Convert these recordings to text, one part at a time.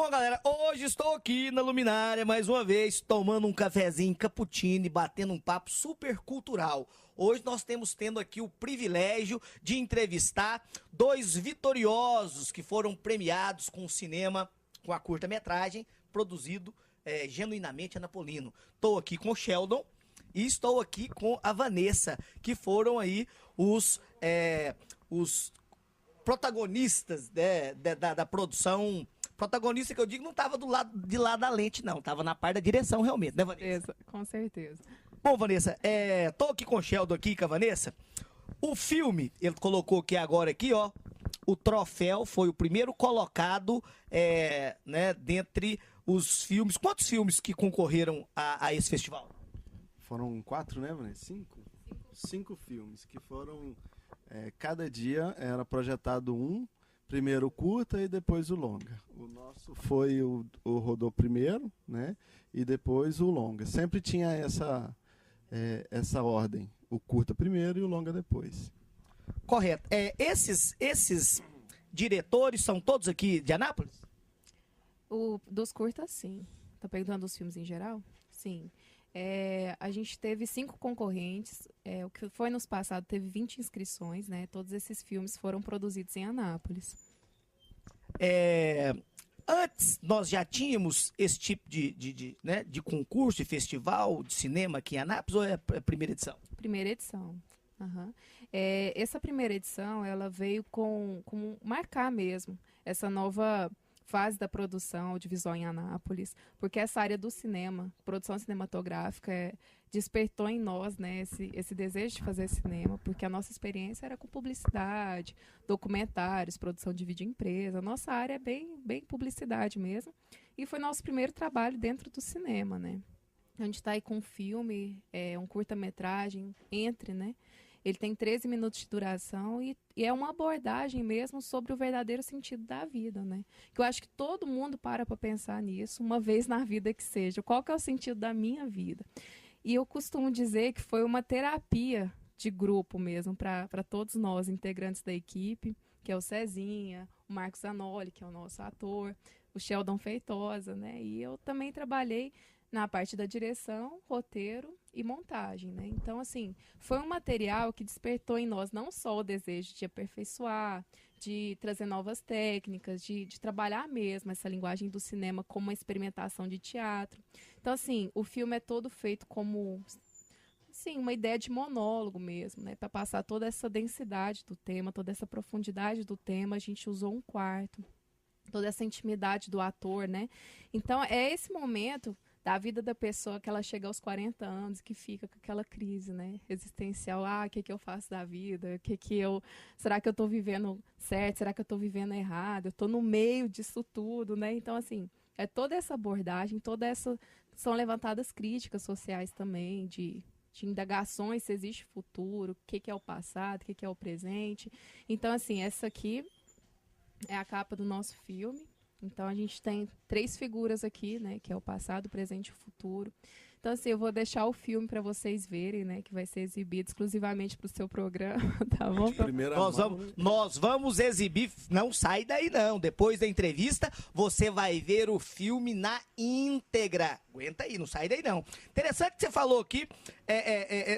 Bom, galera, hoje estou aqui na Luminária, mais uma vez, tomando um cafezinho cappuccino e batendo um papo super cultural. Hoje nós temos tendo aqui o privilégio de entrevistar dois vitoriosos que foram premiados com o cinema, com a curta-metragem, produzido genuinamente anapolino. Estou aqui com o Sheldon e estou aqui com a Vanessa, que foram aí os protagonistas da produção. Protagonista que eu digo não estava de lá da lente, não. Estava na parte da direção, realmente, né, Vanessa? Com certeza. Bom, Vanessa, tô aqui com o Sheldon, aqui com a Vanessa. O filme, ele colocou aqui agora, aqui, ó, o troféu foi o primeiro colocado, né, dentre os filmes. Quantos filmes que concorreram a esse festival? Foram 4, né, Vanessa? 5? 5 filmes que foram... cada dia era projetado um, primeiro o curta e depois o longa. O nosso foi o rodou primeiro, né? E depois o longa. Sempre tinha essa ordem. O curta primeiro e o longa depois. Correto. Esses diretores são todos aqui de Anápolis? Dos curtas, sim. Tá perguntando dos filmes em geral? Sim. A gente teve 5 concorrentes. O que foi nos passado teve 20 inscrições, né? Todos esses filmes foram produzidos em Anápolis. Antes nós já tínhamos esse tipo de concurso, de festival de cinema aqui em Anápolis, ou é a primeira edição? Primeira edição. Uhum. Essa primeira edição, ela veio com marcar mesmo essa nova fase da produção audiovisual em Anápolis, porque essa área do cinema, produção cinematográfica, despertou em nós, né, esse desejo de fazer cinema, porque a nossa experiência era com publicidade, documentários, produção de vídeo empresa. A nossa área é bem publicidade mesmo, e foi nosso primeiro trabalho dentro do cinema, né? A gente está aí com um filme, um curta-metragem, né? Ele tem 13 minutos de duração e é uma abordagem mesmo sobre o verdadeiro sentido da vida, né? Que eu acho que todo mundo para pensar nisso, uma vez na vida que seja. Qual que é o sentido da minha vida? E eu costumo dizer que foi uma terapia de grupo mesmo para todos nós, integrantes da equipe, que é o Cezinha, o Marcos Zanoli, que é o nosso ator, o Sheldon Feitosa, né? E eu também trabalhei na parte da direção, roteiro e montagem, né? Então, assim, foi um material que despertou em nós não só o desejo de aperfeiçoar, de trazer novas técnicas, de trabalhar mesmo essa linguagem do cinema como uma experimentação de teatro. Então, assim, o filme é todo feito como, assim, uma ideia de monólogo mesmo, né? Para passar toda essa densidade do tema, toda essa profundidade do tema, a gente usou um quarto, toda essa intimidade do ator, né? Então, é esse momento da vida da pessoa que ela chega aos 40 anos, que fica com aquela crise, né, existencial. O que eu faço da vida? Será que eu estou vivendo certo? Será que eu estou vivendo errado? Eu estou no meio disso tudo, né? Então, assim, toda essa abordagem, são levantadas críticas sociais também, de indagações se existe futuro, o que é o passado, o que é o presente. Então, assim, essa aqui é a capa do nosso filme. Então, a gente tem 3 figuras aqui, né? Que é o passado, o presente e o futuro. Então, assim, eu vou deixar o filme para vocês verem, né? Que vai ser exibido exclusivamente para o seu programa, tá bom? Nós vamos exibir, não sai daí não. Depois da entrevista, você vai ver o filme na íntegra. Aguenta aí, não sai daí não. Interessante que você falou aqui,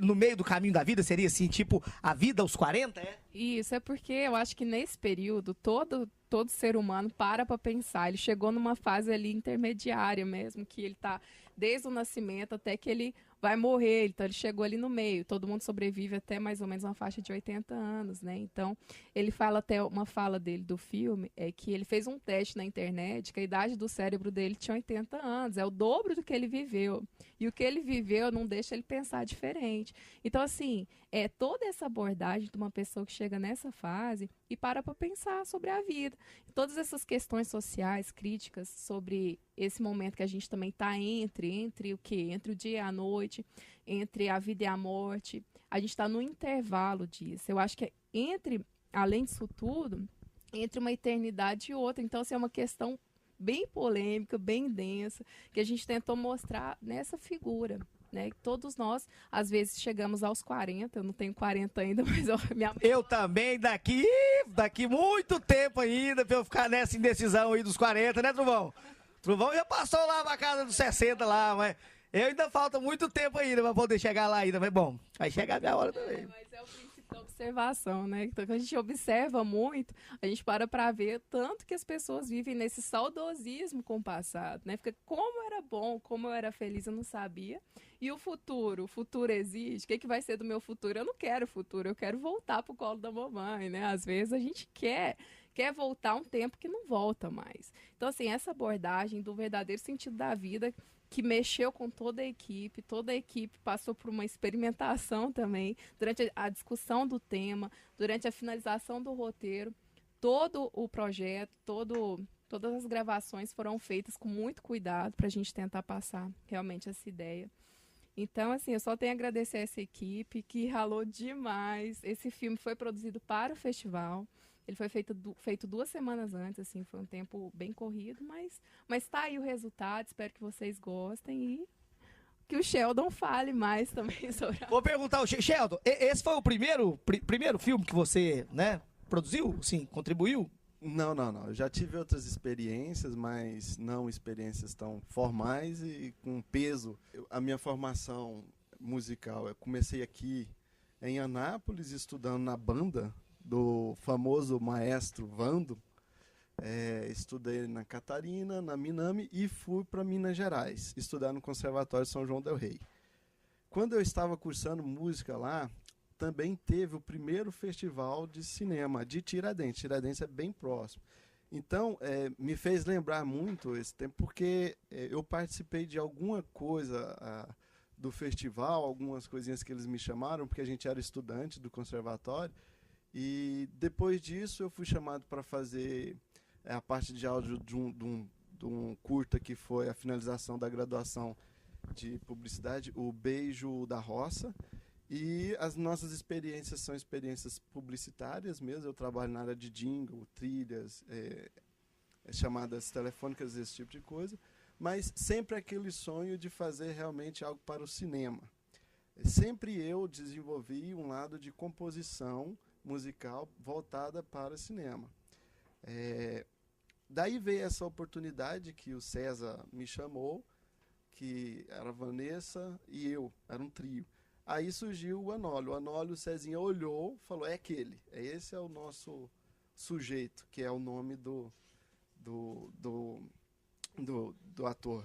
no meio do caminho da vida, seria assim, tipo, a vida aos 40, é? Isso, é porque eu acho que nesse período, todo ser humano para pensar. Ele chegou numa fase ali intermediária mesmo, que ele tá desde o nascimento até que ele vai morrer. Então, ele chegou ali no meio. Todo mundo sobrevive até mais ou menos uma faixa de 80 anos, né? Então, ele fala até, uma fala dele do filme, é que ele fez um teste na internet, que a idade do cérebro dele tinha 80 anos. É o dobro do que ele viveu. E o que ele viveu não deixa ele pensar diferente. Então, assim, toda essa abordagem de uma pessoa que chega nessa fase e para pensar sobre a vida. Todas essas questões sociais, críticas sobre esse momento que a gente também está entre o quê? Entre o dia e a noite, entre a vida e a morte. A gente está no intervalo disso. Eu acho que além disso tudo, entre uma eternidade e outra. Então, assim, é uma questão bem polêmica, bem densa, que a gente tentou mostrar nessa figura. né? Todos nós, às vezes, chegamos aos 40, eu não tenho 40 ainda, mas minha mãe... Eu também, daqui muito tempo ainda, pra eu ficar nessa indecisão aí dos 40, né, Truvão? Truvão já passou lá pra casa dos 60 lá, mas eu ainda falta muito tempo ainda pra poder chegar lá ainda, mas bom, vai chegar a minha hora também. Mas é o princípio da observação, né? Então, quando a gente observa muito, a gente para ver tanto que as pessoas vivem nesse saudosismo com o passado, né? Fica como era bom, como eu era feliz, eu não sabia. E o futuro existe. O que vai ser do meu futuro? Eu não quero futuro, eu quero voltar pro colo da mamãe, né? Às vezes a gente quer voltar um tempo que não volta mais. Então, assim, essa abordagem do verdadeiro sentido da vida, que mexeu com toda a equipe passou por uma experimentação também, durante a discussão do tema, durante a finalização do roteiro, todo o projeto, todas as gravações foram feitas com muito cuidado para a gente tentar passar realmente essa ideia. Então, assim, eu só tenho a agradecer a essa equipe que ralou demais. Esse filme foi produzido para o festival. Ele foi feito 2 semanas antes, assim, foi um tempo bem corrido, mas tá aí o resultado, espero que vocês gostem e que o Sheldon fale mais também sobre Vou perguntar ao Sheldon, esse foi o primeiro filme que você, né, produziu, sim, contribuiu? Não. Eu já tive outras experiências, mas não experiências tão formais e com peso. A minha formação musical, eu comecei aqui em Anápolis, estudando na banda do famoso maestro Vando. Estudei na Catarina, na Minami e fui para Minas Gerais, estudar no Conservatório São João del Rei. Quando eu estava cursando música lá, também teve o primeiro festival de cinema de Tiradentes. Tiradentes é bem próximo. Então, me fez lembrar muito esse tempo, porque eu participei de alguma coisa do festival, algumas coisinhas que eles me chamaram, porque a gente era estudante do conservatório. E depois disso eu fui chamado para fazer a parte de áudio de um curta que foi a finalização da graduação de publicidade, o Beijo da Roça. E as nossas experiências são experiências publicitárias mesmo. Eu trabalho na área de jingle, trilhas, chamadas telefônicas, esse tipo de coisa. Mas sempre aquele sonho de fazer realmente algo para o cinema. Sempre eu desenvolvi um lado de composição musical voltada para o cinema. Daí veio essa oportunidade que o César me chamou, que era a Vanessa e eu, era um trio. Aí surgiu o Anólio. O Anólio, o Cezinha olhou, falou, esse é o nosso sujeito, que é o nome do ator.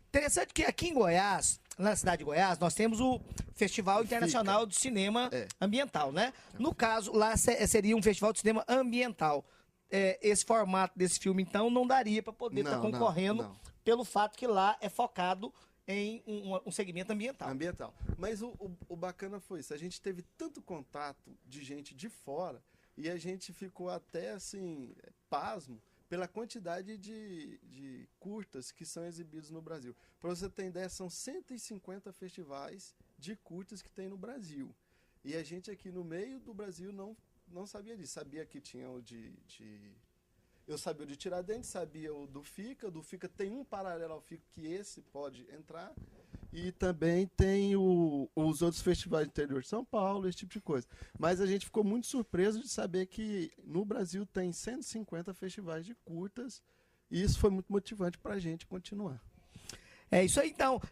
Interessante que aqui em Goiás, na cidade de Goiás, nós temos o Festival Internacional de Cinema Ambiental, né? No caso, lá seria um festival de cinema ambiental. Esse formato desse filme, então, não daria para poder estar concorrendo, não. Pelo fato que lá é focado em um segmento ambiental. Mas o bacana foi isso. A gente teve tanto contato de gente de fora e a gente ficou até, assim, pasmo pela quantidade de curtas que são exibidos no Brasil. Para você ter ideia, são 150 festivais de curtas que tem no Brasil. E a gente aqui no meio do Brasil não sabia disso. Sabia que tinha o eu sabia o de Tiradentes, sabia o do FICA. Do FICA tem um paralelo ao FICA que esse pode entrar. E também tem os outros festivais do interior de São Paulo, esse tipo de coisa. Mas a gente ficou muito surpreso de saber que no Brasil tem 150 festivais de curtas. E isso foi muito motivante para a gente continuar. É isso aí, então.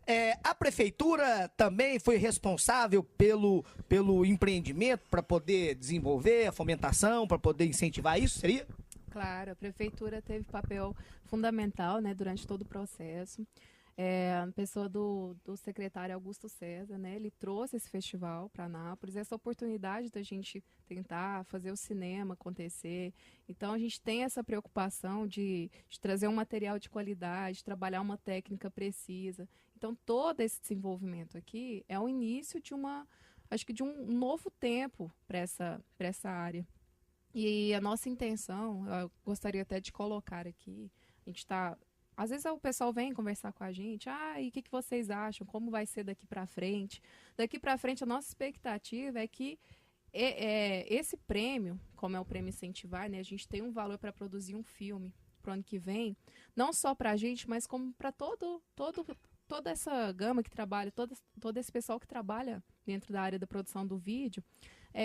A prefeitura também foi responsável pelo empreendimento para poder desenvolver a fomentação, para poder incentivar isso, seria? Claro, a prefeitura teve papel fundamental, né, durante todo o processo. A pessoa do secretário Augusto César, né, ele trouxe esse festival para Anápolis, essa oportunidade da gente tentar fazer o cinema acontecer. Então, a gente tem essa preocupação de trazer um material de qualidade, trabalhar uma técnica precisa. Então, todo esse desenvolvimento aqui é o início de um novo tempo para essa área. E a nossa intenção, eu gostaria até de colocar aqui, a gente está... Às vezes o pessoal vem conversar com a gente, e o que vocês acham, como vai ser daqui para frente? Daqui para frente, a nossa expectativa é que esse prêmio, como é o prêmio Incentivar, né, a gente tem um valor para produzir um filme para o ano que vem, não só para a gente, mas como para todo toda essa gama que trabalha, todo esse pessoal que trabalha dentro da área da produção do vídeo,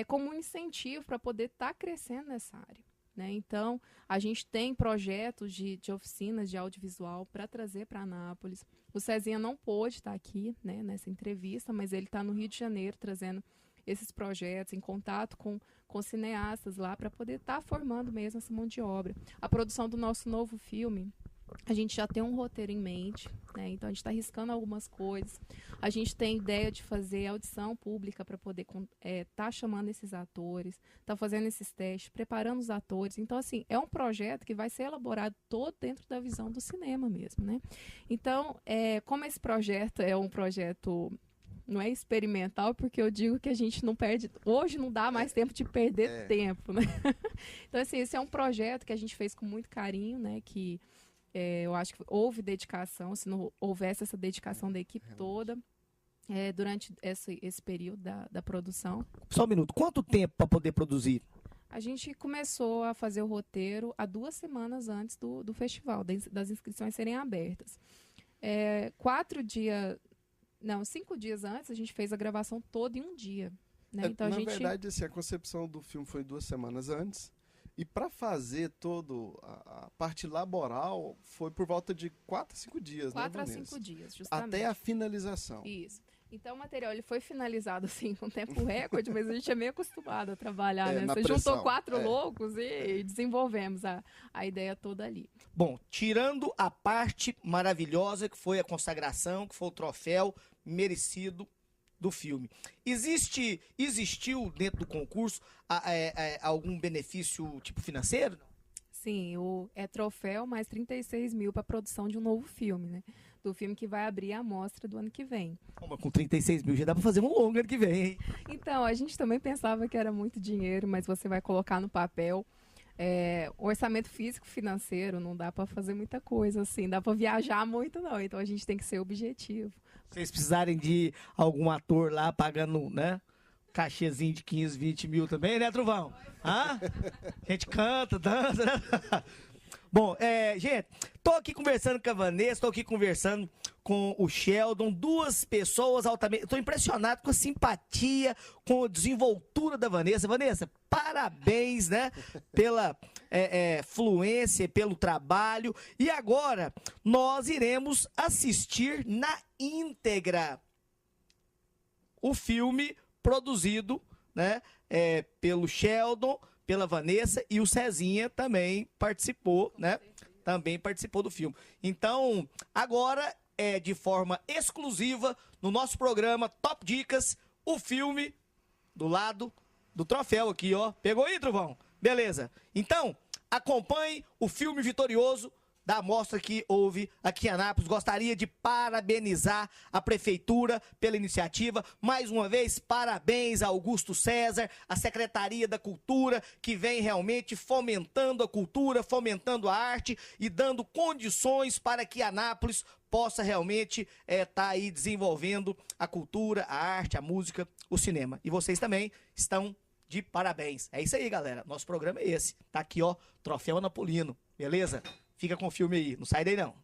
como um incentivo para poder estar crescendo nessa área. Né? Então, a gente tem projetos de oficinas de audiovisual para trazer para Anápolis. O Cezinha não pôde estar aqui, né, nessa entrevista, mas ele está no Rio de Janeiro trazendo esses projetos, em contato com cineastas lá, para poder estar formando mesmo essa mão de obra. A produção do nosso novo filme, a gente já tem um roteiro em mente, né? Então a gente está arriscando algumas coisas. A gente tem ideia de fazer audição pública para poder estar chamando esses atores, tá fazendo esses testes, preparando os atores. Então, assim, é um projeto que vai ser elaborado todo dentro da visão do cinema mesmo, né? Então, como esse projeto é um projeto, não é experimental, porque eu digo que a gente não perde, hoje não dá mais tempo de perder tempo, né? Então, assim, esse é um projeto que a gente fez com muito carinho, né? Que eu acho que houve dedicação, se não houvesse essa dedicação da equipe toda, durante esse período da produção. Só um minuto, quanto tempo para poder produzir? A gente começou a fazer o roteiro há 2 semanas antes do festival, das inscrições serem abertas. 5 dias antes, a gente fez a gravação toda em um dia. Né? Então, na verdade, assim, a concepção do filme foi 2 semanas antes. E para fazer toda a parte laboral foi por volta de 4 a 5 dias, 4 né, a Vanessa? 5 dias, justamente. Até a finalização. Isso. Então, o material ele foi finalizado assim, com tempo recorde, mas a gente é meio acostumado a trabalhar, né? Você juntou 4 loucos e desenvolvemos a ideia toda ali. Bom, tirando a parte maravilhosa que foi a consagração, que foi o troféu merecido do filme. Existiu dentro do concurso algum benefício tipo financeiro? Sim, é troféu mais 36 mil para a produção de um novo filme, né? Do filme que vai abrir a mostra do ano que vem. Mas com 36 mil já dá para fazer um longo ano que vem, hein? Então, a gente também pensava que era muito dinheiro, mas você vai colocar no papel. O orçamento físico financeiro não dá para fazer muita coisa assim, dá para viajar muito não, então a gente tem que ser objetivo. Se vocês precisarem de algum ator lá pagando, né, cachezinho de 15, 20 mil também, né, Trovão? Hã? A gente canta, dança, né? Bom, gente, tô aqui conversando com a Vanessa, tô aqui conversando com o Sheldon, 2 pessoas altamente... Tô impressionado com a simpatia, com a desenvoltura da Vanessa. Vanessa, parabéns, né, pela fluência, pelo trabalho. E agora, nós iremos assistir na íntegra o filme produzido, né, pelo Sheldon, pela Vanessa, e o Cezinha também participou, né? Também participou do filme. Então, agora de forma exclusiva no nosso programa Top Dicas, o filme do lado do troféu aqui, ó. Pegou aí, Trovão? Beleza. Então, acompanhe o filme vitorioso da amostra que houve aqui em Anápolis. Gostaria de parabenizar a Prefeitura pela iniciativa. Mais uma vez, parabéns a Augusto César, a Secretaria da Cultura, que vem realmente fomentando a cultura, fomentando a arte e dando condições para que Anápolis possa realmente tá aí desenvolvendo a cultura, a arte, a música, o cinema. E vocês também estão de parabéns. É isso aí, galera. Nosso programa é esse. Tá aqui, ó, Troféu Anapolino. Beleza? Fica com o filme aí, não sai daí não.